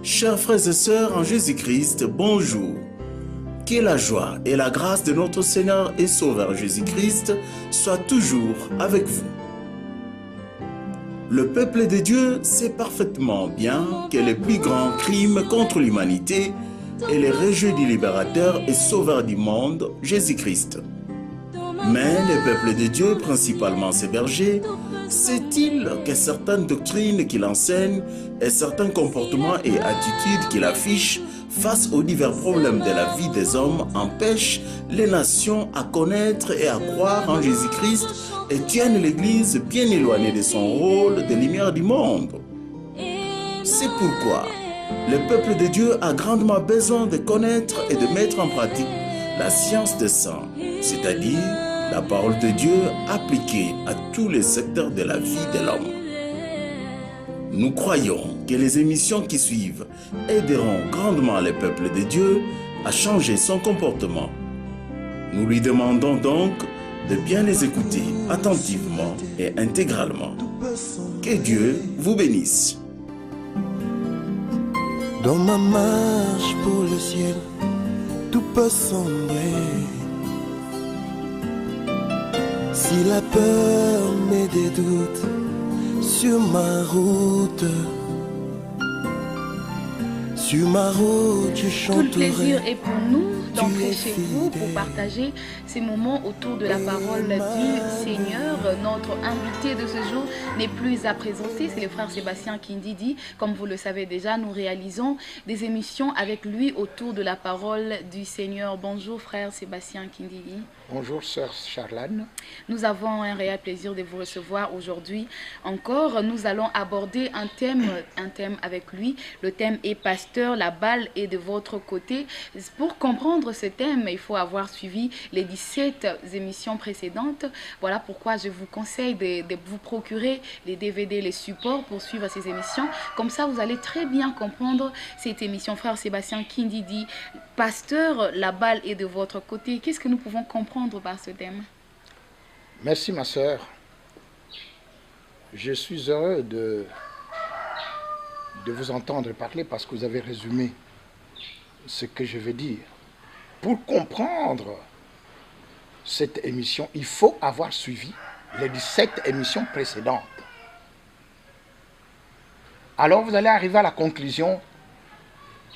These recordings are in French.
Chers frères et sœurs en Jésus-Christ, bonjour. Que la joie et la grâce de notre Seigneur et Sauveur Jésus-Christ soient toujours avec vous. Le peuple de Dieu sait parfaitement bien que le plus grand crime contre l'humanité est le rejet du libérateur et sauveur du monde, Jésus-Christ. Mais le peuple de Dieu, principalement ses bergers, sait-il que certaines doctrines qu'il enseigne et certains comportements et attitudes qu'il affiche face aux divers problèmes de la vie des hommes empêchent les nations à connaître et à croire en Jésus-Christ et tiennent l'Église bien éloignée de son rôle de lumière du monde? C'est pourquoi le peuple de Dieu a grandement besoin de connaître et de mettre en pratique la science des saints, c'est-à-dire la parole de Dieu appliquée à tous les secteurs de la vie de l'homme. Nous croyons que les émissions qui suivent aideront grandement le peuple de Dieu à changer son comportement. Nous lui demandons donc de bien les écouter attentivement et intégralement. Que Dieu vous bénisse. Dans ma marche pour le ciel, tout peut sombrer. Si la peur met des doutes sur ma route, je chanterai. Tout le plaisir est pour nous d'entrer chez vous pour partager ces moments autour de la parole du Seigneur. Notre invité de ce jour n'est plus à présenter, c'est le frère Sébastien Kindidi. Comme vous le savez déjà, nous réalisons des émissions avec lui autour de la parole du Seigneur. Bonjour frère Sébastien Kindidi. Bonjour sœur Charlane. Nous avons un réel plaisir de vous recevoir aujourd'hui encore. Nous allons aborder un thème avec lui. Le thème est pasteur, la balle est de votre côté. Pour comprendre ce thème, il faut avoir suivi les 17 émissions précédentes. Voilà pourquoi je vous conseille de vous procurer les DVD, les supports pour suivre ces émissions. Comme ça, vous allez très bien comprendre cette émission. Frère Sébastien Kindidi, pasteur, la balle est de votre côté. Qu'est-ce que nous pouvons comprendre par ce thème? Merci ma sœur. Je suis heureux de vous entendre parler parce que vous avez résumé ce que je veux dire. Pour comprendre cette émission, il faut avoir suivi les 17 émissions précédentes. Alors vous allez arriver à la conclusion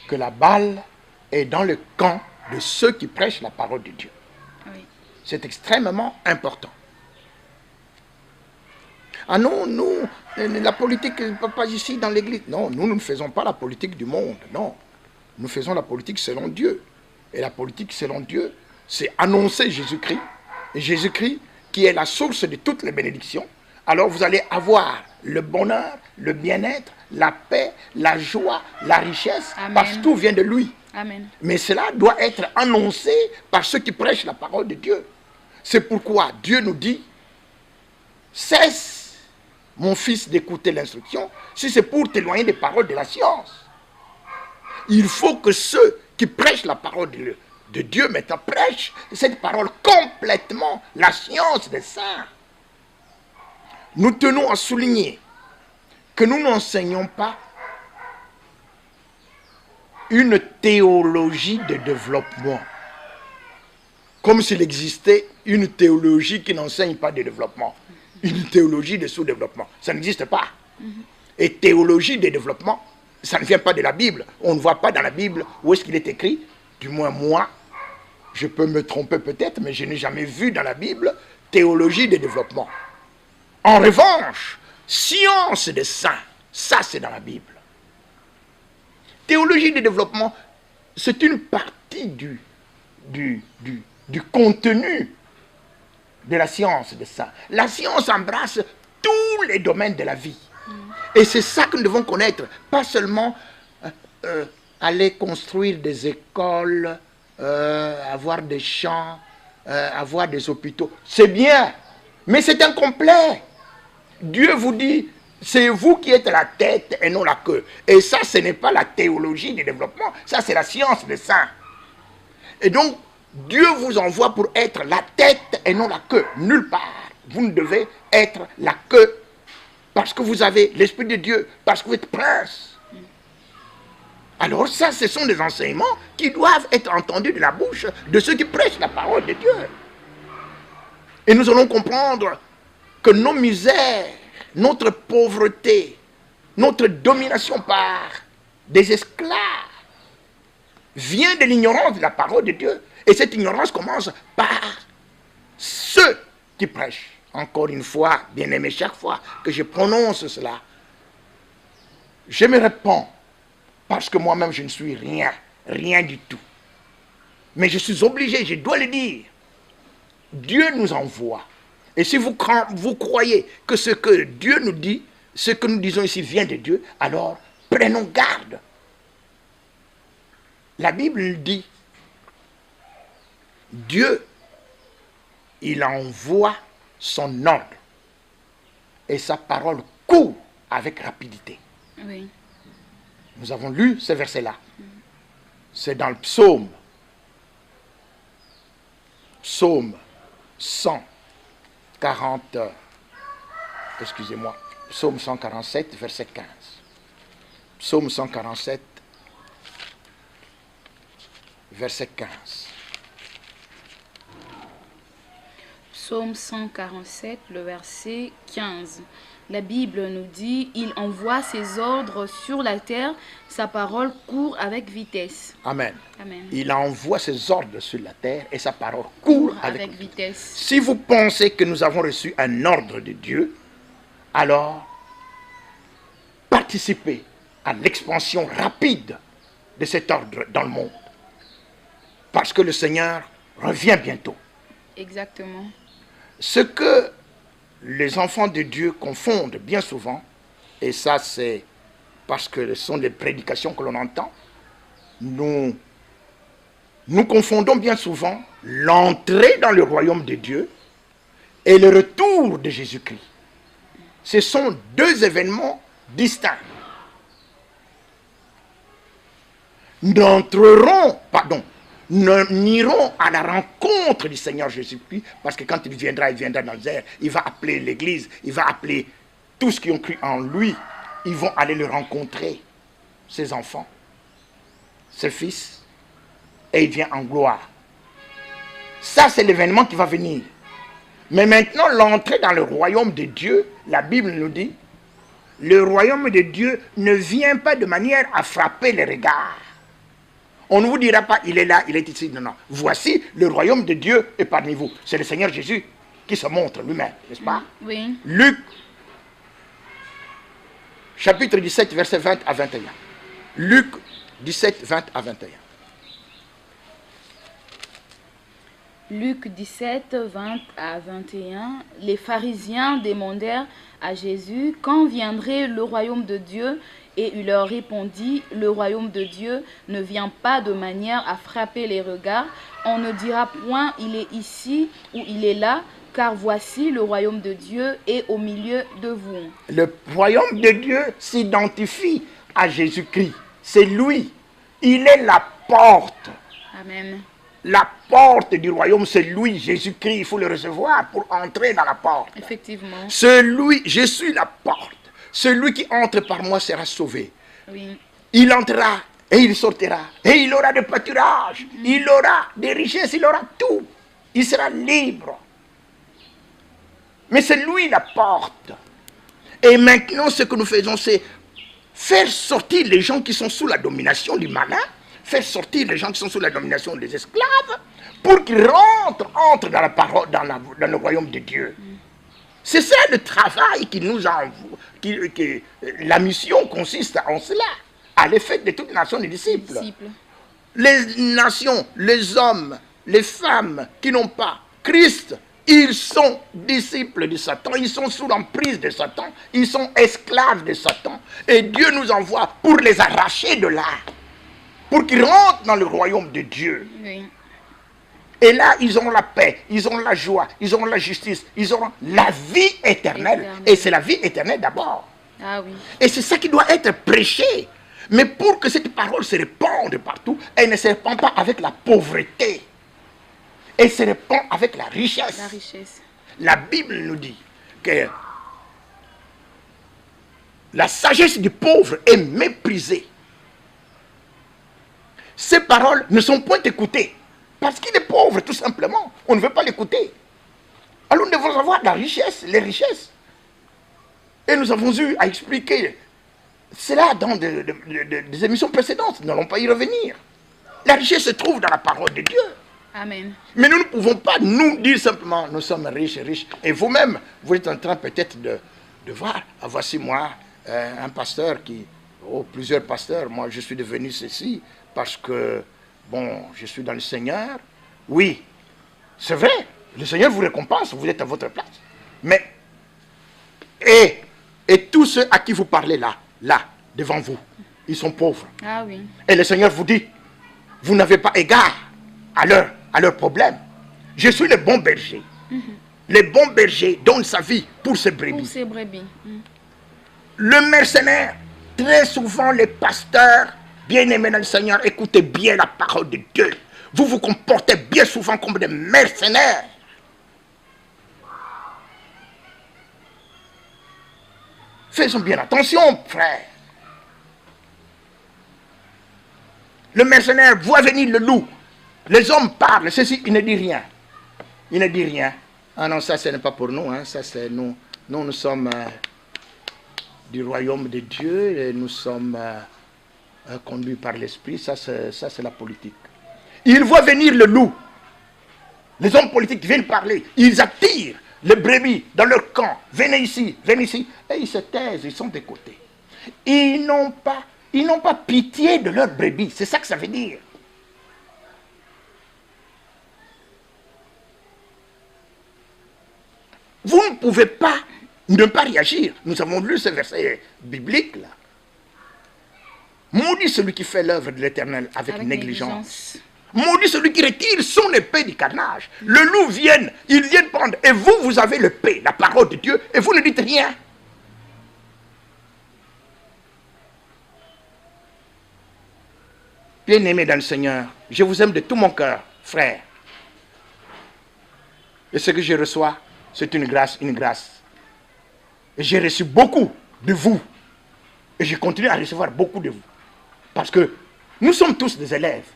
que la balle est dans le camp de ceux qui prêchent la parole de Dieu. Oui. C'est extrêmement important. Ah non, nous, la politique, pas ici dans l'église. Non, nous ne faisons pas la politique du monde. Non, nous faisons la politique selon Dieu. Et la politique selon Dieu, c'est annoncer Jésus-Christ. Et Jésus-Christ qui est la source de toutes les bénédictions. Alors vous allez avoir le bonheur, le bien-être, la paix, la joie, la richesse. Amen. Parce que tout vient de lui. Amen. Mais cela doit être annoncé par ceux qui prêchent la parole de Dieu. C'est pourquoi Dieu nous dit, cesse, mon fils, d'écouter l'instruction, si c'est pour t'éloigner des paroles de la science. Il faut que ceux qui prêchent la parole de Dieu maintenant prêchent cette parole complètement, la science des saints. Nous tenons à souligner que nous n'enseignons pas une théologie de développement. Comme s'il existait une théologie qui n'enseigne pas de développement. Une théologie de sous-développement. Ça n'existe pas. Et théologie de développement, ça ne vient pas de la Bible. On ne voit pas dans la Bible où est-ce qu'il est écrit. Du moins moi, je peux me tromper peut-être, mais je n'ai jamais vu dans la Bible théologie de développement. En revanche, science des saints, ça c'est dans la Bible. Théologie de développement, c'est une partie du contenu de la science des saints. La science embrasse tous les domaines de la vie. Et c'est ça que nous devons connaître. Pas seulement aller construire des écoles, avoir des champs, avoir des hôpitaux. C'est bien, mais c'est incomplet. Dieu vous dit, c'est vous qui êtes la tête et non la queue. Et ça, ce n'est pas la théologie du développement. Ça, c'est la science des saints. Et donc, Dieu vous envoie pour être la tête et non la queue. Nulle part. Vous ne devez être la queue parce que vous avez l'Esprit de Dieu, parce que vous êtes prince. Alors ça, ce sont des enseignements qui doivent être entendus de la bouche de ceux qui prêchent la parole de Dieu. Et nous allons comprendre que nos misères, notre pauvreté, notre domination par des esclaves vient de l'ignorance de la parole de Dieu. Et cette ignorance commence par ceux qui prêchent. Encore une fois, bien-aimé, chaque fois que je prononce cela, je me réponds parce que moi-même je ne suis rien, rien du tout. Mais je suis obligé, je dois le dire. Dieu nous envoie. Et si vous croyez que ce que Dieu nous dit, ce que nous disons ici vient de Dieu, alors prenons garde. La Bible dit, Dieu, il envoie son ordre. Et sa parole court avec rapidité. Oui. Nous avons lu ce verset-là. C'est dans le psaume. Psaume 140. Excusez-moi. Psaume 147, verset 15. Psaume 147, verset 15. Psaume 147, le verset 15. La Bible nous dit, il envoie ses ordres sur la terre, sa parole court avec vitesse. Amen. Amen. Il envoie ses ordres sur la terre et sa parole court avec vitesse. Si vous pensez que nous avons reçu un ordre de Dieu, alors participez à l'expansion rapide de cet ordre dans le monde. Parce que le Seigneur revient bientôt. Exactement. Ce que les enfants de Dieu confondent bien souvent, et ça c'est parce que ce sont des prédications que l'on entend, nous confondons bien souvent l'entrée dans le royaume de Dieu et le retour de Jésus-Christ. Ce sont deux événements distincts. N'irons à la rencontre du Seigneur Jésus-Christ, parce que quand il viendra dans les airs, il va appeler l'église, il va appeler tous ceux qui ont cru en lui, ils vont aller le rencontrer, ses enfants, ses fils, et il vient en gloire. Ça, c'est l'événement qui va venir. Mais maintenant, l'entrée dans le royaume de Dieu, la Bible nous dit, le royaume de Dieu ne vient pas de manière à frapper les regards. On ne vous dira pas, il est là, il est ici. Non, non. Voici, le royaume de Dieu est parmi vous. C'est le Seigneur Jésus qui se montre lui-même, n'est-ce pas? Oui. Luc, chapitre 17, versets 20 à 21. Luc 17, 20 à 21. Luc 17, 20 à 21. Les pharisiens demandèrent à Jésus quand viendrait le royaume de Dieu, et il leur répondit, le royaume de Dieu ne vient pas de manière à frapper les regards. On ne dira point il est ici ou il est là, car voici le royaume de Dieu est au milieu de vous. Le royaume de Dieu s'identifie à Jésus-Christ. C'est lui. Il est la porte. Amen. La porte du royaume, c'est lui, Jésus-Christ. Il faut le recevoir pour entrer dans la porte. Effectivement. Celui, je suis la porte. Celui qui entre par moi sera sauvé. Oui. Il entrera et il sortira. Et il aura des pâturages. Il aura des richesses. Il aura tout. Il sera libre. Mais c'est lui la porte. Et maintenant, ce que nous faisons, c'est faire sortir les gens qui sont sous la domination du malin, faire sortir les gens qui sont sous la domination des esclaves, pour qu'ils entrent dans la parole, dans le royaume de Dieu. C'est ça le travail qui nous envoie. La mission consiste en cela, à l'effet de toute nation des disciples. Les nations, les hommes, les femmes qui n'ont pas Christ, ils sont disciples de Satan, ils sont sous l'emprise de Satan, ils sont esclaves de Satan. Et Dieu nous envoie pour les arracher de là, pour qu'ils rentrent dans le royaume de Dieu. Oui. Et là, ils auront la paix, ils auront la joie, ils auront la justice, ils auront la vie éternelle. Et c'est la vie éternelle d'abord. Ah oui. Et c'est ça qui doit être prêché. Mais pour que cette parole se répande partout, elle ne se répand pas avec la pauvreté. Elle se répand avec la richesse. La richesse. La Bible nous dit que la sagesse du pauvre est méprisée. ces paroles ne sont point écoutées. Parce qu'il est pauvre, tout simplement. On ne veut pas l'écouter. Alors nous devons avoir la richesse, les richesses. Et nous avons eu à expliquer cela dans des émissions précédentes. Nous n'allons pas y revenir. La richesse se trouve dans la parole de Dieu. Amen. Mais nous ne pouvons pas nous dire simplement, nous sommes riches et riches. Et vous-même, vous êtes en train peut-être de voir, ah, voici moi, un pasteur plusieurs pasteurs, moi je suis devenu ceci, parce que, bon, je suis dans le Seigneur. Oui, c'est vrai, le Seigneur vous récompense, vous êtes à votre place. Mais, et tous ceux à qui vous parlez là, devant vous, ils sont pauvres. Ah oui. Et le Seigneur vous dit, vous n'avez pas égard à leurs problèmes. Je suis le bon berger. Le bon berger donne sa vie pour ses brebis. Pour ses brebis. Le mercenaire, très souvent les pasteurs, bien-aimés dans le Seigneur, écoutez bien la parole de Dieu. Vous vous comportez bien souvent comme des mercenaires. Faisons bien attention, frère. Le mercenaire voit venir le loup. Les hommes parlent, ceci, il ne dit rien. Il ne dit rien. Ah non, ça, ce n'est pas pour nous. Hein. Ça, c'est nous. Nous sommes du royaume de Dieu et nous sommes conduits par l'esprit. Ça, c'est la politique. Il voit venir le loup. Les hommes politiques viennent parler. Ils attirent les brebis dans leur camp. Venez ici, venez ici. Et ils se taisent, ils sont de côté. Ils n'ont pas pitié de leurs brebis. C'est ça que ça veut dire. Vous ne pouvez pas ne pas réagir. Nous avons lu ce verset biblique là. Maudit celui qui fait l'œuvre de l'Éternel avec négligence. Maudit celui qui retire son épée du carnage. Le loup vient, il vient prendre. Et vous avez l'épée, la parole de Dieu, et vous ne dites rien. Bien-aimés dans le Seigneur, je vous aime de tout mon cœur, frère. Et ce que je reçois, c'est une grâce, une grâce. Et j'ai reçu beaucoup de vous. Et je continue à recevoir beaucoup de vous. Parce que nous sommes tous des élèves.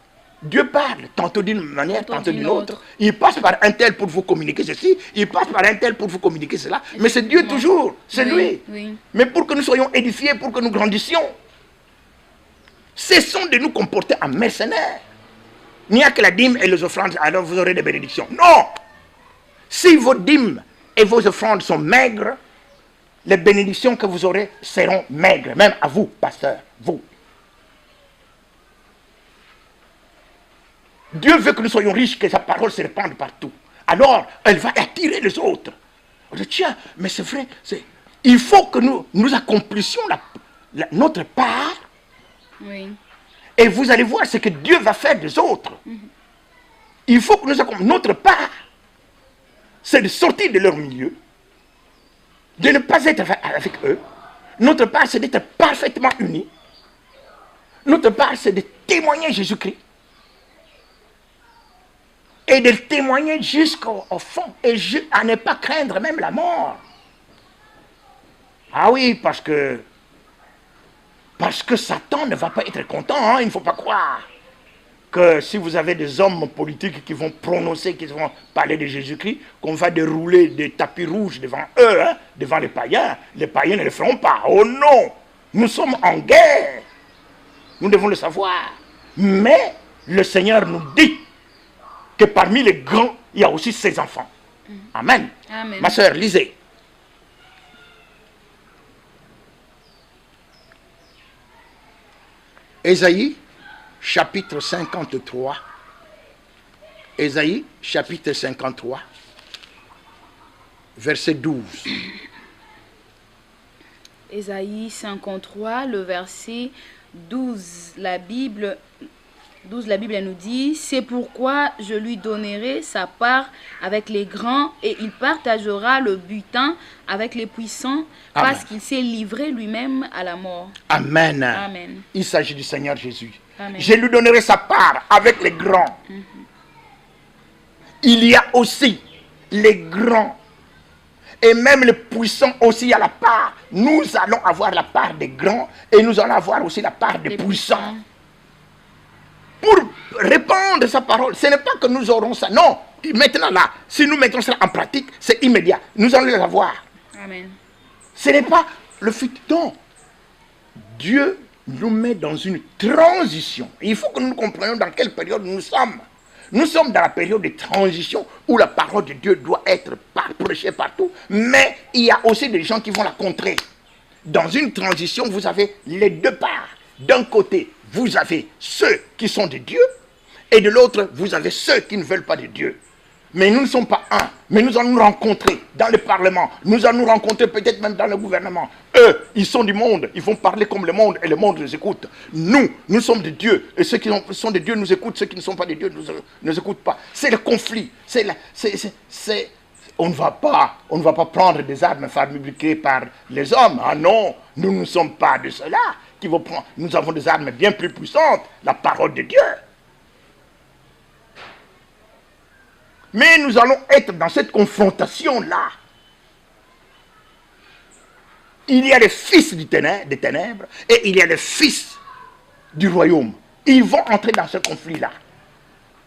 Dieu parle, tantôt d'une manière, tantôt d'une autre. Il passe par un tel pour vous communiquer ceci, il passe par un tel pour vous communiquer cela. Mais c'est Dieu toujours, c'est lui. Oui. Mais pour que nous soyons édifiés, pour que nous grandissions, cessons de nous comporter en mercenaires. Il n'y a que la dîme et les offrandes, alors vous aurez des bénédictions. Non! Si vos dîmes et vos offrandes sont maigres, les bénédictions que vous aurez seront maigres, même à vous, pasteur, vous. Dieu veut que nous soyons riches, que sa parole se répande partout. Alors, elle va attirer les autres. On dit, tiens, mais c'est vrai, il faut que nous accomplissions notre part. Oui. Et vous allez voir ce que Dieu va faire des autres. Il faut que nous accomplissions notre part. C'est de sortir de leur milieu, de ne pas être avec eux. Notre part, c'est d'être parfaitement unis. Notre part, c'est de témoigner Jésus-Christ. Et de témoigner jusqu'au fond. Et à ne pas craindre même la mort. Ah oui, parce que Satan ne va pas être content. Hein, il ne faut pas croire que si vous avez des hommes politiques qui vont prononcer, qui vont parler de Jésus-Christ, qu'on va dérouler des tapis rouges devant eux, hein, devant les païens ne le feront pas. Oh non, nous sommes en guerre. Nous devons le savoir. Mais le Seigneur nous dit que parmi les grands, il y a aussi ses enfants. Amen. Amen. Ma soeur, lisez. Ésaïe, chapitre 53. Ésaïe, chapitre 53, verset 12. Ésaïe 53, le verset 12. La Bible nous dit, c'est pourquoi je lui donnerai sa part avec les grands et il partagera le butin avec les puissants. Amen. Parce qu'il s'est livré lui-même à la mort. Amen. Amen. Il s'agit du Seigneur Jésus. Amen. Je lui donnerai sa part avec les grands. Il y a aussi les grands et même les puissants aussi à la part. Nous allons avoir la part des grands et nous allons avoir aussi la part des puissants. Pour répandre sa parole. Ce n'est pas que nous aurons ça. Non, maintenant là, si nous mettons ça en pratique, c'est immédiat. Nous allons l'avoir. Amen. Ce n'est pas le futur. Non. Dieu nous met dans une transition. Il faut que nous comprenions dans quelle période nous sommes. Nous sommes dans la période de transition où la parole de Dieu doit être prêchée partout, mais il y a aussi des gens qui vont la contrer. Dans une transition, vous avez les deux parts. D'un côté, vous avez ceux qui sont de Dieu, et de l'autre, vous avez ceux qui ne veulent pas de Dieu. Mais nous ne sommes pas un, mais nous allons nous rencontrer dans le Parlement, nous allons nous rencontrer peut-être même dans le gouvernement. Eux, ils sont du monde, ils vont parler comme le monde et le monde les écoute. Nous sommes de Dieu, et ceux qui sont de Dieu nous écoutent, ceux qui ne sont pas de Dieu ne nous écoutent pas. C'est le conflit, on ne va pas prendre des armes fabriquées par les hommes. Ah non, nous ne sommes pas de cela qui vont prendre. Nous avons des armes bien plus puissantes, la parole de Dieu. Mais nous allons être dans cette confrontation-là. Il y a les fils des ténèbres et il y a les fils du royaume. Ils vont entrer dans ce conflit-là.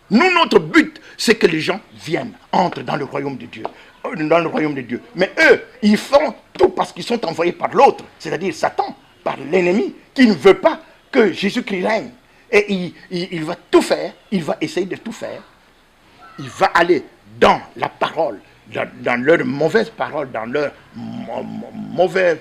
Nous, notre but, c'est que les gens viennent, entrent dans le royaume de Dieu. Dans le royaume de Dieu. Mais eux, ils font tout parce qu'ils sont envoyés par l'autre, c'est-à-dire Satan, par l'ennemi, qui ne veut pas que Jésus-Christ règne. Et il va tout faire, il va essayer de tout faire. Il va aller dans la parole, dans leur mauvaise parole, dans leur mauvaise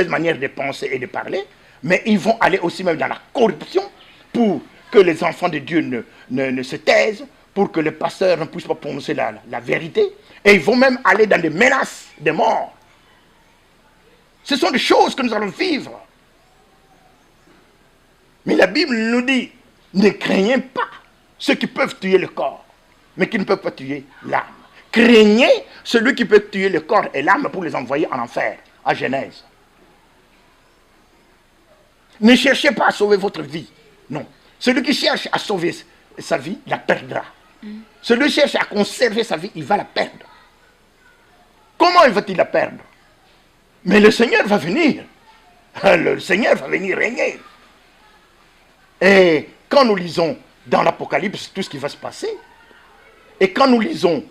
manière de penser et de parler, mais ils vont aller aussi même dans la corruption pour que les enfants de Dieu ne se taisent, pour que les pasteurs ne puissent pas prononcer la vérité, et ils vont même aller dans des menaces de mort. Ce sont des choses que nous allons vivre. Mais la Bible nous dit, ne craignez pas ceux qui peuvent tuer le corps, mais qui ne peuvent pas tuer l'âme. Craignez celui qui peut tuer le corps et l'âme pour les envoyer en enfer, à Genèse. Ne cherchez pas à sauver votre vie. Non. Celui qui cherche à sauver sa vie, la perdra. Celui qui cherche à conserver sa vie, il va la perdre. Comment va-t-il la perdre? Mais le Seigneur va venir. Le Seigneur va venir régner. Et quand nous lisons dans l'Apocalypse tout ce qui va se passer, et quand nous lisons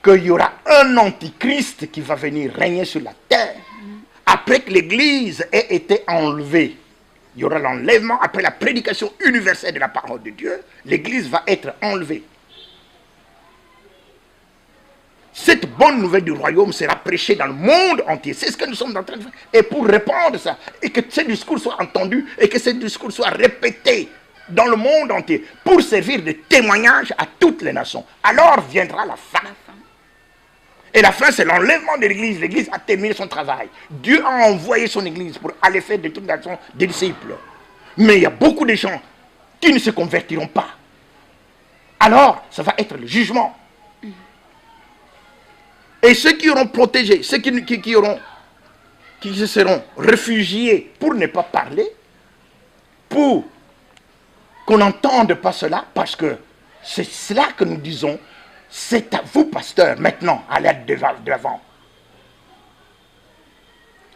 qu'il y aura un antichrist qui va venir régner sur la terre, après que l'Église ait été enlevée, il y aura l'enlèvement, après la prédication universelle de la parole de Dieu, l'Église va être enlevée. Cette bonne nouvelle du royaume sera prêchée dans le monde entier. C'est ce que nous sommes en train de faire. Et pour répandre ça, et que ce discours soit entendu, et que ce discours soit répété dans le monde entier, pour servir de témoignage à toutes les nations. Alors viendra la fin. Et la fin, c'est l'enlèvement de l'Église. L'Église a terminé son travail. Dieu a envoyé son Église pour aller faire de toute nation des disciples. Mais il y a beaucoup de gens qui ne se convertiront pas. Alors, ça va être le jugement. Et ceux qui auront protégé, ceux qui se seront réfugiés pour ne pas parler, pour qu'on n'entende pas cela, parce que c'est cela que nous disons, c'est à vous, pasteurs, maintenant, à l'aide de l'avant.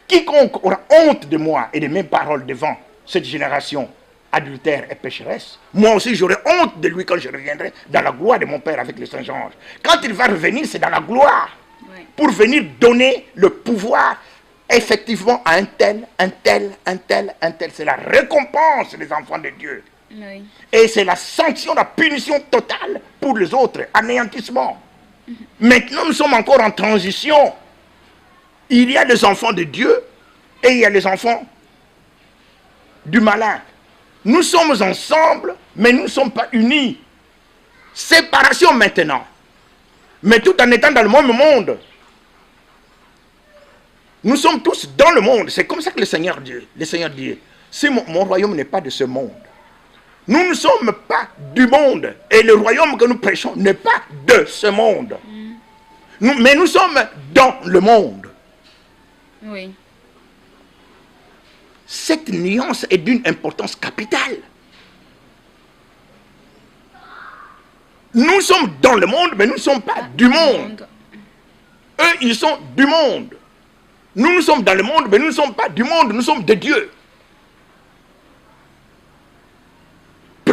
Quiconque aura honte de moi et de mes paroles devant cette génération adultère et pécheresse, moi aussi j'aurai honte de lui quand je reviendrai dans la gloire de mon Père avec les Saint-Anges. Quand il va revenir, c'est dans la gloire, pour venir donner le pouvoir effectivement à un tel. C'est la récompense des enfants de Dieu. Oui. Et c'est la sanction, la punition totale pour les autres, anéantissement. Maintenant, nous sommes encore en transition. Il y a les enfants de Dieu et il y a les enfants du malin. Nous sommes ensemble, mais nous ne sommes pas unis. Séparation maintenant. Mais tout en étant dans le même monde. Nous sommes tous dans le monde. C'est comme ça que le Seigneur dit, si mon royaume n'est pas de ce monde. Nous ne sommes pas du monde. Et le royaume que nous prêchons n'est pas de ce monde. Mais nous sommes dans le monde. Oui. Cette nuance est d'une importance capitale. Nous sommes dans le monde, mais nous ne sommes pas du monde. Eux, ils sont du monde. Nous sommes dans le monde, mais nous ne sommes pas du monde, nous sommes de Dieu.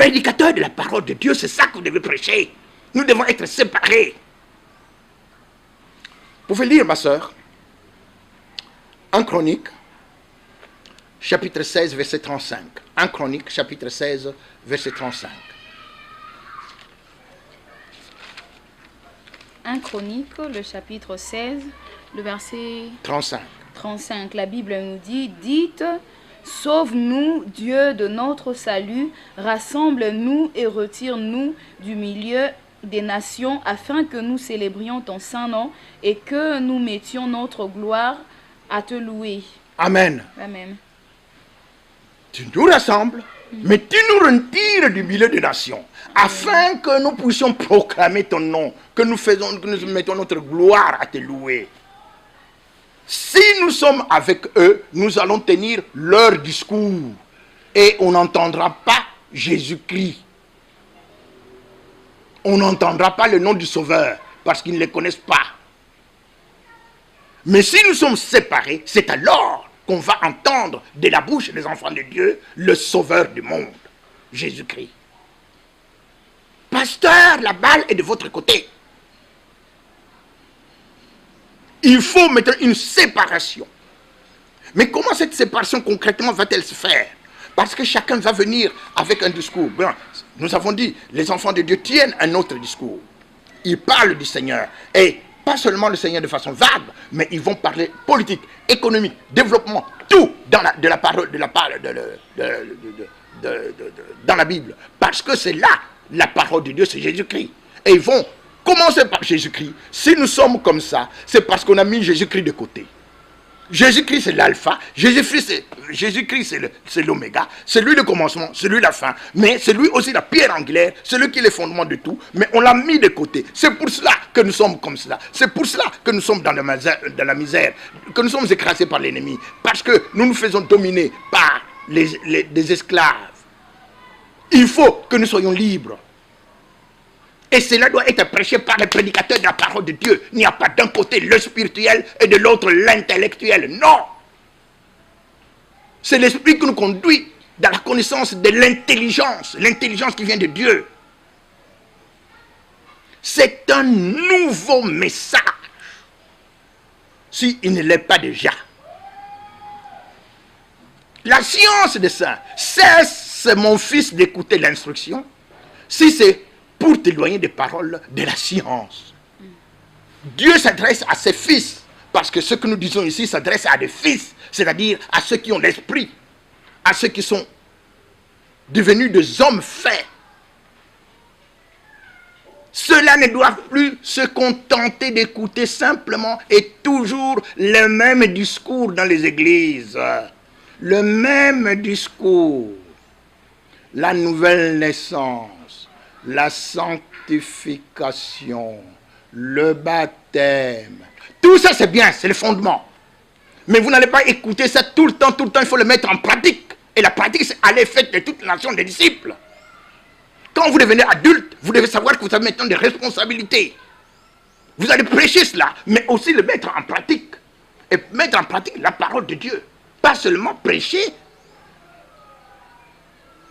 prédicateur de la parole de Dieu, c'est ça que vous devez prêcher. Nous devons être séparés. Vous pouvez lire, ma soeur, en Chronique, chapitre 16, verset 35. En Chronique, chapitre 16, verset 35. En Chronique, le chapitre 16, le verset 35. 35. La Bible nous dit, dites, sauve-nous, Dieu de notre salut, rassemble-nous et retire-nous du milieu des nations, afin que nous célébrions ton saint nom et que nous mettions notre gloire à te louer. Amen. Amen. Tu nous rassembles, mais tu nous retires du milieu des nations, afin que nous puissions proclamer ton nom, que nous mettons notre gloire à te louer. Si nous sommes avec eux, nous allons tenir leur discours et on n'entendra pas Jésus-Christ. On n'entendra pas le nom du Sauveur parce qu'ils ne les connaissent pas. Mais si nous sommes séparés, c'est alors qu'on va entendre de la bouche des enfants de Dieu le Sauveur du monde, Jésus-Christ. Pasteur, la balle est de votre côté. Il faut mettre une séparation. Mais comment cette séparation concrètement va-t-elle se faire? Parce que chacun va venir avec un discours. Bien, nous avons dit, les enfants de Dieu tiennent un autre discours. Ils parlent du Seigneur. Et pas seulement le Seigneur de façon vague, mais ils vont parler politique, économique, développement, tout dans la parole, dans la Bible. Parce que c'est là, la parole de Dieu, c'est Jésus-Christ. Et ils vont commencer par Jésus-Christ. Si nous sommes comme ça, c'est parce qu'on a mis Jésus-Christ de côté. Jésus-Christ c'est l'alpha, Jésus-Christ c'est l'oméga, c'est lui le commencement, c'est lui la fin, mais c'est lui aussi la pierre angulaire, c'est lui qui est le fondement de tout, mais on l'a mis de côté. C'est pour cela que nous sommes comme cela, c'est pour cela que nous sommes dans la misère, que nous sommes écrasés par l'ennemi, parce que nous nous faisons dominer par des esclaves. Il faut que nous soyons libres. Et cela doit être prêché par les prédicateurs de la parole de Dieu. Il n'y a pas d'un côté le spirituel et de l'autre l'intellectuel. Non. C'est l'esprit qui nous conduit dans la connaissance de l'intelligence. L'intelligence qui vient de Dieu. C'est un nouveau message. S'il ne l'est pas déjà. La science de ça. Cesse, mon fils, d'écouter l'instruction. Si c'est pour t'éloigner des paroles de la science. Dieu s'adresse à ses fils, parce que ce que nous disons ici s'adresse à des fils, c'est-à-dire à ceux qui ont l'esprit, à ceux qui sont devenus des hommes faits. Ceux-là ne doivent plus se contenter d'écouter simplement et toujours le même discours dans les églises. Le même discours. La nouvelle naissance. La sanctification, le baptême, tout ça c'est bien, c'est le fondement. Mais vous n'allez pas écouter ça tout le temps, il faut le mettre en pratique. Et la pratique c'est à l'effet de toute la nation des disciples. Quand vous devenez adulte, vous devez savoir que vous avez maintenant des responsabilités. Vous allez prêcher cela, mais aussi le mettre en pratique. Et mettre en pratique la parole de Dieu. Pas seulement prêcher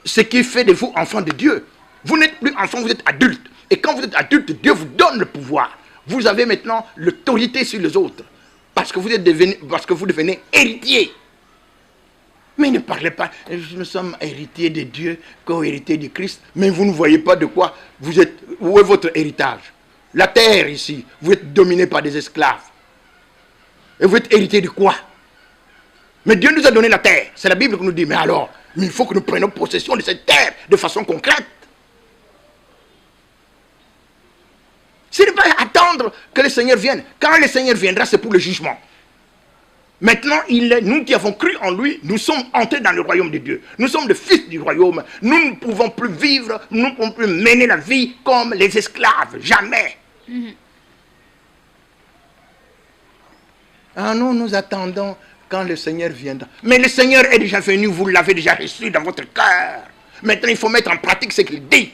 ce qui fait de vous enfants de Dieu. Vous n'êtes plus enfant, vous êtes adulte. Et quand vous êtes adulte, Dieu vous donne le pouvoir. Vous avez maintenant l'autorité sur les autres. Parce que vous devenez héritier. Mais ne parlez pas, nous sommes héritiers de Dieu, co-héritiers du Christ. Mais vous ne voyez pas de quoi vous êtes. Où est votre héritage? La terre ici, vous êtes dominé par des esclaves. Et vous êtes héritier de quoi? Mais Dieu nous a donné la terre. C'est la Bible qui nous dit, mais alors, il faut que nous prenions possession de cette terre de façon concrète. Ce n'est pas attendre que le Seigneur vienne. Quand le Seigneur viendra, c'est pour le jugement. Maintenant, nous qui avons cru en lui, nous sommes entrés dans le royaume de Dieu. Nous sommes les fils du royaume. Nous ne pouvons plus vivre, nous ne pouvons plus mener la vie comme les esclaves. Jamais. Ah non, nous attendons quand le Seigneur viendra. Mais le Seigneur est déjà venu, vous l'avez déjà reçu dans votre cœur. Maintenant, il faut mettre en pratique ce qu'il dit.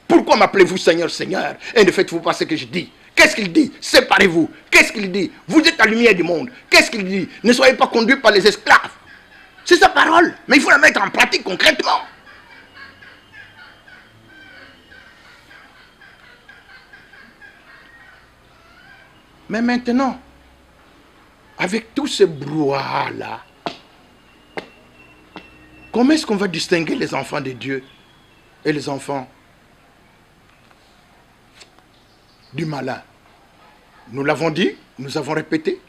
Pourquoi m'appelez-vous Seigneur, Seigneur, et ne faites-vous pas ce que je dis? Qu'est-ce qu'il dit? Séparez-vous. Qu'est-ce qu'il dit? Vous êtes la lumière du monde. Qu'est-ce qu'il dit? Ne soyez pas conduits par les esclaves. C'est sa parole, mais il faut la mettre en pratique concrètement. Mais maintenant, avec tout ce brouhaha-là, comment est-ce qu'on va distinguer les enfants de Dieu et les enfants du malin? Nous l'avons dit, nous avons répété.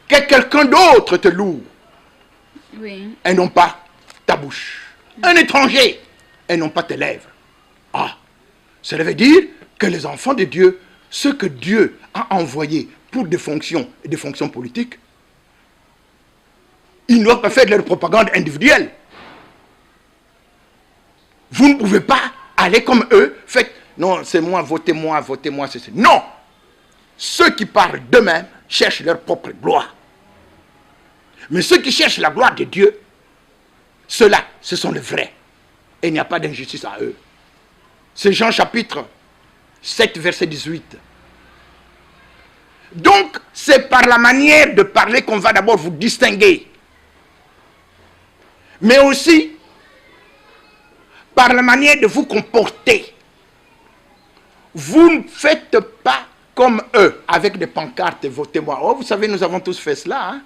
Que quelqu'un d'autre te loue, Oui. et non pas ta bouche. Un étranger, et non pas tes lèvres. Ah, cela veut dire que les enfants de Dieu, ceux que Dieu a envoyés pour des fonctions et des fonctions politiques, ils ne doivent pas faire de leur propagande individuelle. Vous ne pouvez pas aller comme eux, faites, non, c'est moi, votez-moi, c'est ça. Non! Ceux qui parlent d'eux-mêmes cherchent leur propre gloire. Mais ceux qui cherchent la gloire de Dieu, ceux-là, ce sont les vrais. Et il n'y a pas d'injustice à eux. C'est Jean chapitre 7, verset 18. Donc, c'est par la manière de parler qu'on va d'abord vous distinguer. Mais aussi, par la manière de vous comporter. Vous ne faites pas comme eux, avec des pancartes, votez-moi. Oh, vous savez, nous avons tous fait cela. Hein?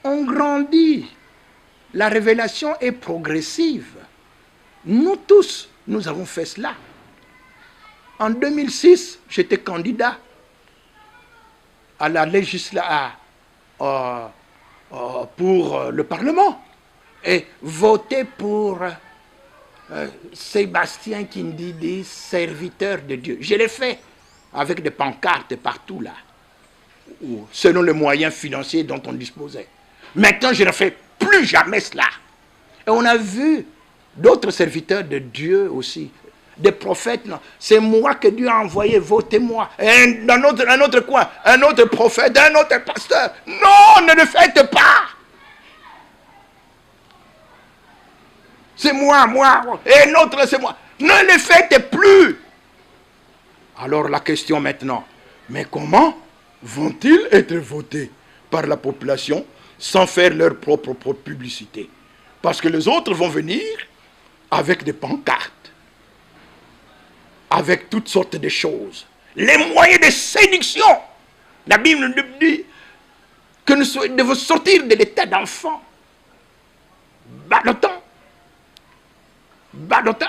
On grandit. La révélation est progressive. Nous tous, nous avons fait cela. En 2006, j'étais candidat à la législature pour le Parlement. Et voter pour Sébastien Kindidi, serviteur de Dieu. Je l'ai fait avec des pancartes partout là, selon les moyens financiers dont on disposait. Maintenant, je ne fais plus jamais cela. Et on a vu d'autres serviteurs de Dieu aussi, des prophètes. C'est moi que Dieu a envoyé, votez-moi. Et dans un autre coin, un autre prophète, un autre pasteur. Non, ne le faites pas. C'est moi, et l'autre c'est moi. Ne le faites plus. Alors la question maintenant, mais comment vont-ils être votés par la population sans faire leur propre publicité? Parce que les autres vont venir avec des pancartes, avec toutes sortes de choses. Les moyens de séduction. La Bible nous dit que nous devons sortir de l'état d'enfant, ballottant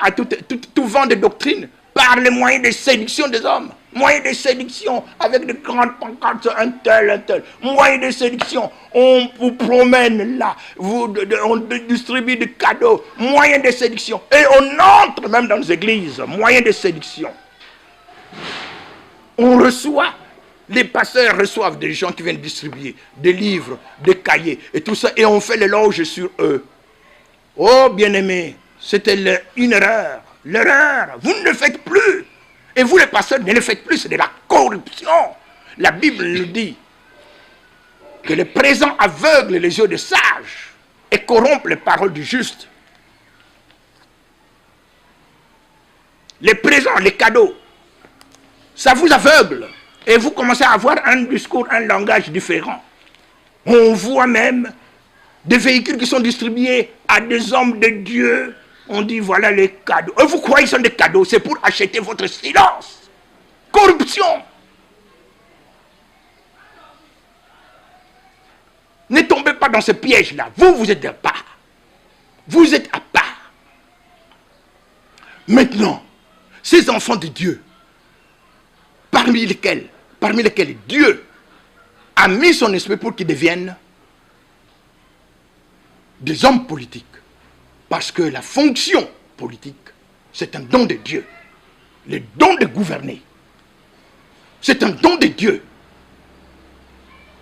à tout vent de doctrine par les moyens de séduction des hommes. Moyens de séduction avec de grandes pancartes, un tel. Moyens de séduction, on vous promène là, on distribue des cadeaux. Moyens de séduction. Et on entre même dans les églises. Moyens de séduction. On reçoit, les pasteurs reçoivent des gens qui viennent distribuer des livres, des cahiers et tout ça. Et on fait l'éloge sur eux. Oh bien-aimés, c'était une erreur. L'erreur, vous ne le faites plus. Et vous les pasteurs ne le faites plus, c'est de la corruption. La Bible nous dit que le présent aveugle les yeux des sages et corrompt les paroles du juste. Les présents, les cadeaux, ça vous aveugle. Et vous commencez à avoir un discours, un langage différent. On voit même des véhicules qui sont distribués à des hommes de Dieu. On dit voilà les cadeaux. Et vous croyez que ce sont des cadeaux, c'est pour acheter votre silence. Corruption. Ne tombez pas dans ce piège-là. Vous êtes à part. Vous êtes à part. Maintenant, ces enfants de Dieu, parmi lesquels Dieu a mis son esprit pour qu'ils deviennent des hommes politiques. Parce que la fonction politique, c'est un don de Dieu. Le don de gouverner, c'est un don de Dieu.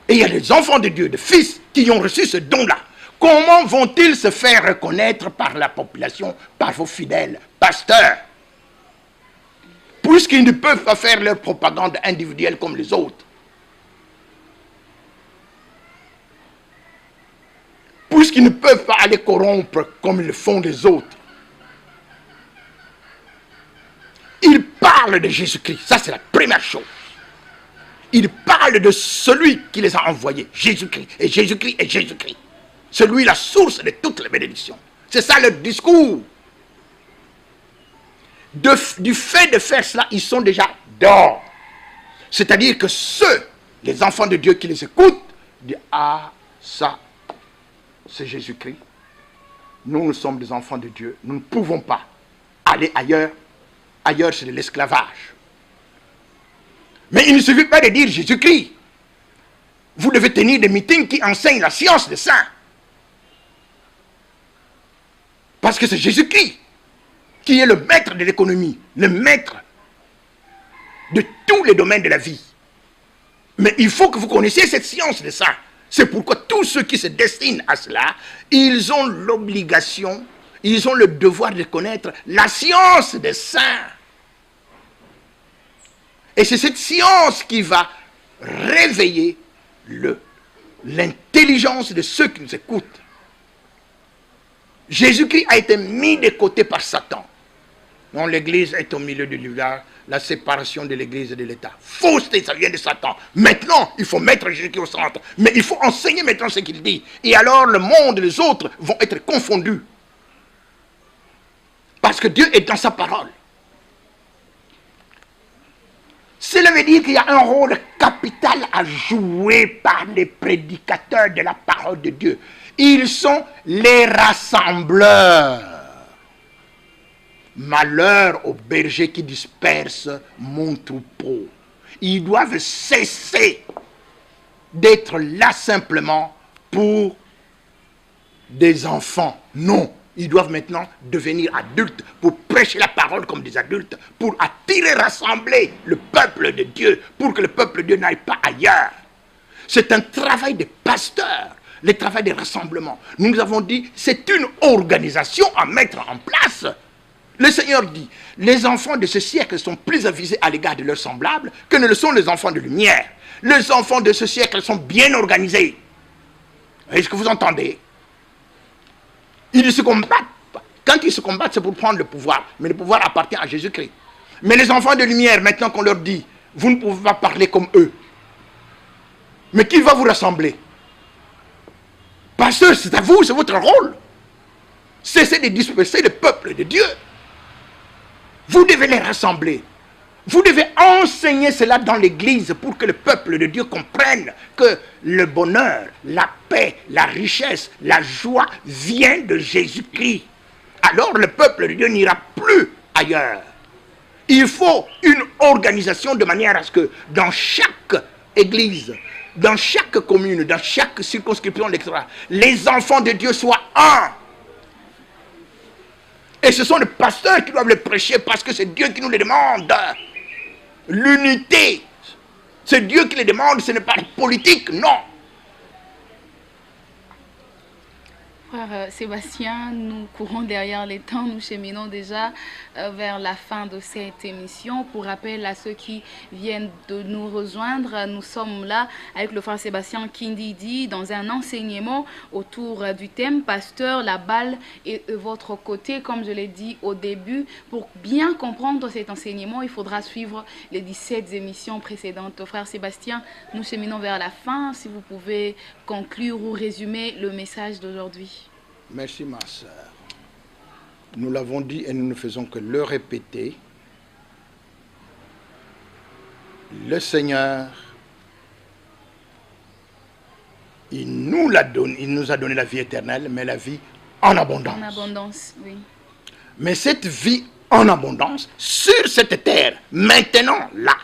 Et il y a des enfants de Dieu, des fils, qui ont reçu ce don-là. Comment vont-ils se faire reconnaître par la population, par vos fidèles pasteurs? Puisqu'ils ne peuvent pas faire leur propagande individuelle comme les autres. Puisqu'ils ne peuvent pas aller corrompre comme le font les autres. Ils parlent de Jésus-Christ. Ça, c'est la première chose. Ils parlent de celui qui les a envoyés. Jésus-Christ. Et Jésus-Christ et Jésus-Christ. Celui la source de toutes les bénédictions. C'est ça leur discours. Du fait de faire cela, ils sont déjà dehors. C'est-à-dire que ceux, les enfants de Dieu qui les écoutent, disent, ah, ça, c'est Jésus-Christ. Nous sommes des enfants de Dieu. Nous ne pouvons pas aller ailleurs. Ailleurs, c'est de l'esclavage. Mais il ne suffit pas de dire Jésus-Christ. Vous devez tenir des meetings qui enseignent la science des saints. Parce que c'est Jésus-Christ qui est le maître de l'économie, le maître de tous les domaines de la vie. Mais il faut que vous connaissiez cette science des saints. C'est pourquoi tous ceux qui se destinent à cela, ils ont l'obligation, ils ont le devoir de connaître la science des saints. Et c'est cette science qui va réveiller l'intelligence de ceux qui nous écoutent. Jésus-Christ a été mis de côté par Satan. Non, l'Église est au milieu du village, la séparation de l'Église et de l'État. Fausseté, ça vient de Satan. Maintenant, il faut mettre Jésus-Christ au centre. Mais il faut enseigner maintenant ce qu'il dit. Et alors, le monde et les autres vont être confondus. Parce que Dieu est dans sa parole. Cela veut dire qu'il y a un rôle capital à jouer par les prédicateurs de la parole de Dieu. Ils sont les rassembleurs. Malheur aux bergers qui dispersent mon troupeau. Ils doivent cesser d'être là simplement pour des enfants. Non, ils doivent maintenant devenir adultes pour prêcher la parole comme des adultes, pour attirer, rassembler le peuple de Dieu, pour que le peuple de Dieu n'aille pas ailleurs. C'est un travail de pasteur, le travail de rassemblement. Nous avons dit, c'est une organisation à mettre en place. Le Seigneur dit, les enfants de ce siècle sont plus avisés à l'égard de leurs semblables que ne le sont les enfants de lumière. Les enfants de ce siècle sont bien organisés. Est-ce que vous entendez? Ils se combattent. Quand ils se combattent, c'est pour prendre le pouvoir. Mais le pouvoir appartient à Jésus-Christ. Mais les enfants de lumière, maintenant qu'on leur dit, vous ne pouvez pas parler comme eux. Mais qui va vous rassembler? Pasteur, c'est à vous, c'est votre rôle. Cessez de disperser le peuple de Dieu. Vous devez les rassembler. Vous devez enseigner cela dans l'église pour que le peuple de Dieu comprenne que le bonheur, la paix, la richesse, la joie vient de Jésus-Christ. Alors le peuple de Dieu n'ira plus ailleurs. Il faut une organisation de manière à ce que dans chaque église, dans chaque commune, dans chaque circonscription électorale, les enfants de Dieu soient un. Et ce sont les pasteurs qui doivent le prêcher parce que c'est Dieu qui nous le demande. L'unité, c'est Dieu qui le demande, ce n'est pas politique, non. Frère Sébastien, nous courons derrière les temps, nous cheminons déjà vers la fin de cette émission. Pour rappel à ceux qui viennent de nous rejoindre, nous sommes là avec le frère Sébastien Kindidi dans un enseignement autour du thème « Pasteur, la balle est de votre côté ». Comme je l'ai dit au début, pour bien comprendre cet enseignement, il faudra suivre les 17 émissions précédentes. Frère Sébastien, nous cheminons vers la fin. Si vous pouvez conclure ou résumer le message d'aujourd'hui. Merci ma sœur. Nous l'avons dit et nous ne faisons que le répéter. Le Seigneur, il nous a donné la vie éternelle, mais la vie en abondance. En abondance, oui. Mais cette vie en abondance, sur cette terre, maintenant, là,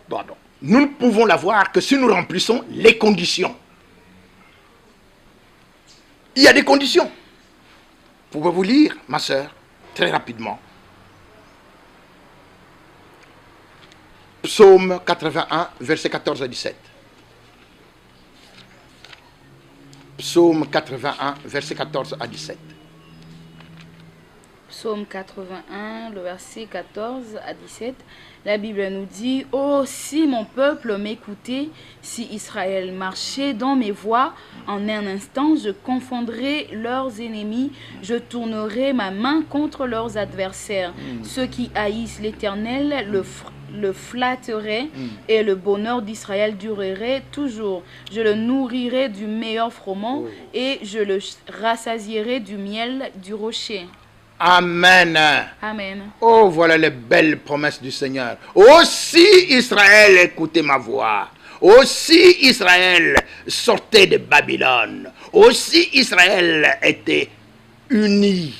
pardon, nous ne pouvons l'avoir que si nous remplissons les conditions. Il y a des conditions. Pouvez-vous lire, ma sœur, très rapidement. Psaume 81, versets 14 à 17. Psaume 81, versets 14 à 17. Psaume 81, le verset 14 à 17. La Bible nous dit « Oh, si mon peuple m'écoutait, si Israël marchait dans mes voies, en un instant je confondrai leurs ennemis, je tournerai ma main contre leurs adversaires. Ceux qui haïssent l'Éternel le flatteraient et le bonheur d'Israël durerait toujours. Je le nourrirai du meilleur froment et je le rassasierai du miel du rocher. » Amen. Amen. Oh, voilà les belles promesses du Seigneur. Aussi Israël, écoutez ma voix. Aussi Israël sortait de Babylone. Aussi Israël était uni.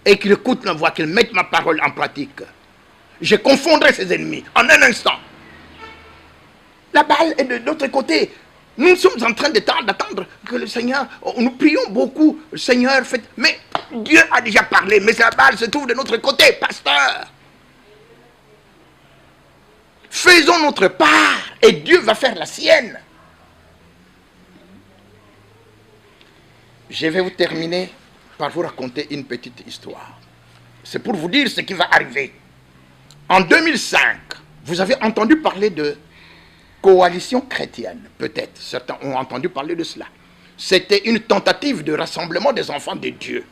Et qu'il écoute ma voix, qu'il mette ma parole en pratique. Je confondrai ses ennemis en un instant. La balle est de l'autre côté. Nous sommes en train d'attendre que le Seigneur, nous prions beaucoup, le Seigneur fait, mais Dieu a déjà parlé, mais la balle se trouve de notre côté, pasteur. Faisons notre part et Dieu va faire la sienne. Je vais vous terminer par vous raconter une petite histoire. C'est pour vous dire ce qui va arriver. En 2005, vous avez entendu parler de coalition chrétienne, peut-être, certains ont entendu parler de cela. C'était une tentative de rassemblement des enfants de Dieu,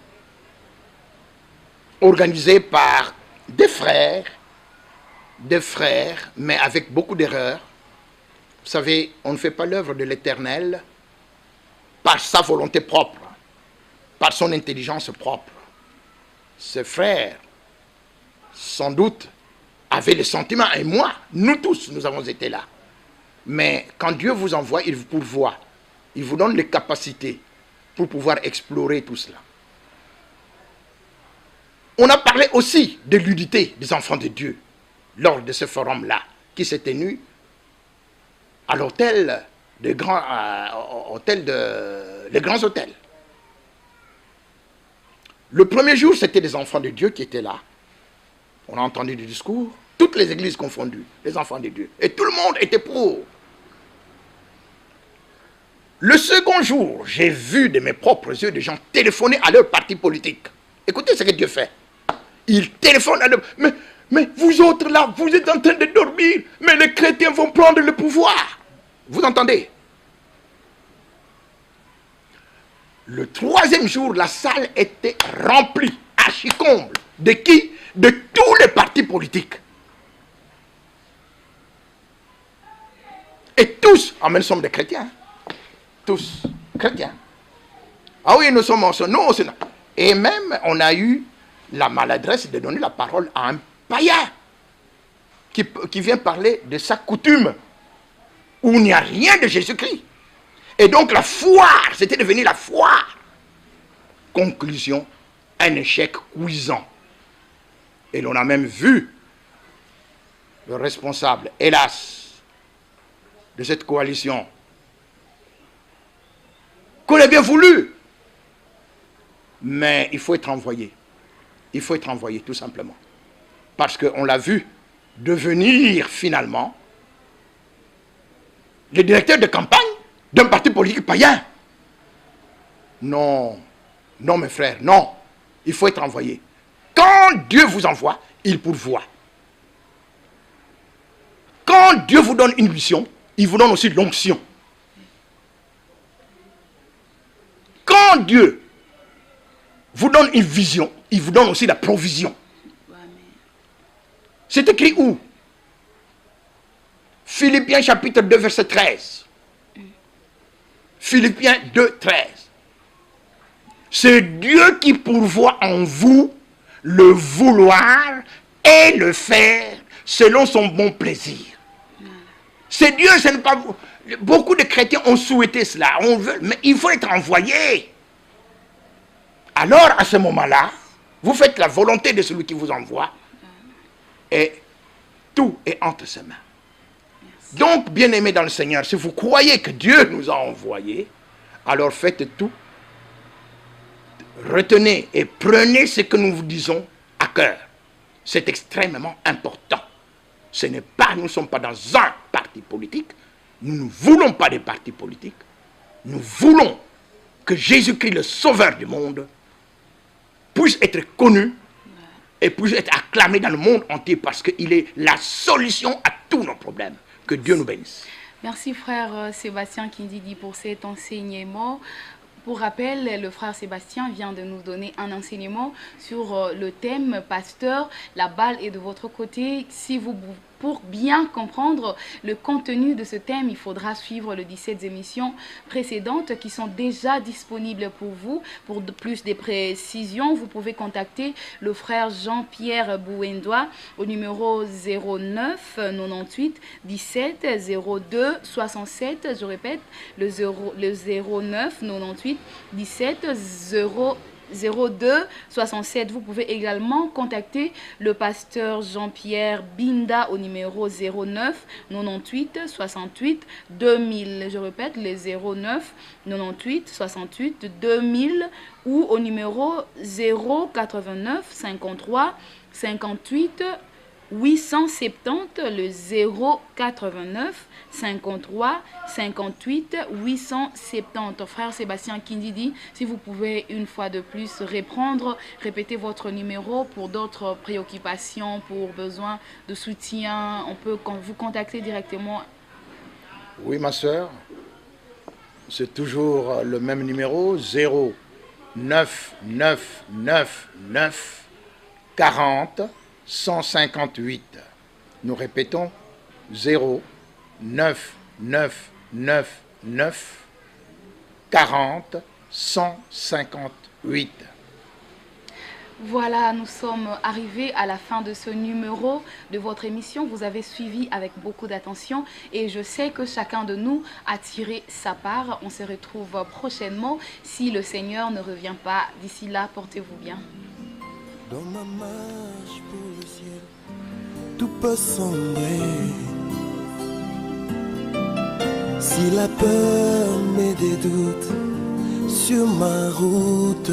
organisée par des frères, mais avec beaucoup d'erreurs. Vous savez, on ne fait pas l'œuvre de l'Éternel par sa volonté propre, par son intelligence propre. Ces frères, sans doute, avaient le sentiment, et moi, nous tous, nous avons été là. Mais quand Dieu vous envoie, il vous pourvoit. Il vous donne les capacités pour pouvoir explorer tout cela. On a parlé aussi de l'unité des enfants de Dieu lors de ce forum-là, qui s'est tenu à l'hôtel les grands hôtels. Le premier jour, c'était des enfants de Dieu qui étaient là. On a entendu du discours, toutes les églises confondues, les enfants de Dieu. Et tout le monde était pour. Le second jour, j'ai vu de mes propres yeux des gens téléphoner à leur parti politique. Écoutez ce que Dieu fait. Il téléphone à leur... Mais vous autres là, vous êtes en train de dormir. Mais les chrétiens vont prendre le pouvoir. Vous entendez? Le troisième jour, la salle était remplie, archi-comble. De qui? De tous les partis politiques. Et tous, nous sommes des chrétiens. Tous chrétiens. Ah oui, nous sommes ensemble. Non, et même, on a eu la maladresse de donner la parole à un païen qui vient parler de sa coutume où il n'y a rien de Jésus-Christ. Et donc la foire, c'était devenu la foire. Conclusion, un échec cuisant. Et l'on a même vu le responsable, hélas, de cette coalition, qu'on ait bien voulu. Mais il faut être envoyé. Il faut être envoyé, tout simplement. Parce qu'on l'a vu devenir, finalement, le directeur de campagne d'un parti politique païen. Non, non mes frères, non. Il faut être envoyé. Quand Dieu vous envoie, il pourvoit. Quand Dieu vous donne une mission, il vous donne aussi l'onction. Quand Dieu vous donne une vision, il vous donne aussi la provision. C'est écrit où? Philippiens chapitre 2 verset 13. Philippiens 2, 13. C'est Dieu qui pourvoit en vous le vouloir et le faire selon son bon plaisir. C'est Dieu, ce n'est pas vous. Beaucoup de chrétiens ont souhaité cela, on veut, mais il faut être envoyé. Alors, à ce moment-là, vous faites la volonté de celui qui vous envoie et tout est entre ses mains. Donc, bien-aimés dans le Seigneur, si vous croyez que Dieu nous a envoyés, alors faites tout. Retenez et prenez ce que nous vous disons à cœur. C'est extrêmement important. Ce n'est pas, nous ne sommes pas dans un parti politique. Nous ne voulons pas des partis politiques. Nous voulons que Jésus-Christ, le Sauveur du monde, puisse être connu et puisse être acclamé dans le monde entier parce qu'il est la solution à tous nos problèmes. Que Dieu nous bénisse. Merci frère Sébastien Kindidi pour cet enseignement. Pour rappel, le frère Sébastien vient de nous donner un enseignement sur le thème « Pasteur, la balle est de votre côté ». Si vous pour bien comprendre le contenu de ce thème, il faudra suivre les 17 émissions précédentes qui sont déjà disponibles pour vous. Pour plus de précisions, vous pouvez contacter le frère Jean-Pierre Bouendois au numéro 09 98 17 02 67. Je répète, le 09 98 17 02 67. Vous pouvez également contacter le pasteur Jean-Pierre Binda au numéro 09 98 68 2000. Je répète, les 09 98 68 2000 ou au numéro 089 53 58 870, le 089 53 58 870. Frère Sébastien Kindidi, si vous pouvez une fois de plus répéter votre numéro pour d'autres préoccupations, pour besoin de soutien, on peut vous contacter directement. Oui, ma soeur, c'est toujours le même numéro, 09 999 40 158. Nous répétons 09 999 40 158. Voilà, nous sommes arrivés à la fin de ce numéro de votre émission. Vous avez suivi avec beaucoup d'attention et je sais que chacun de nous a tiré sa part. On se retrouve prochainement si le Seigneur ne revient pas. D'ici là, portez-vous bien. Dans ma marche pour le ciel, tout peut sombrer. Si la peur met des doutes sur ma route,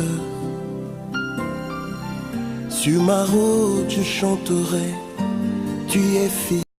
je chanterai, tu es fille.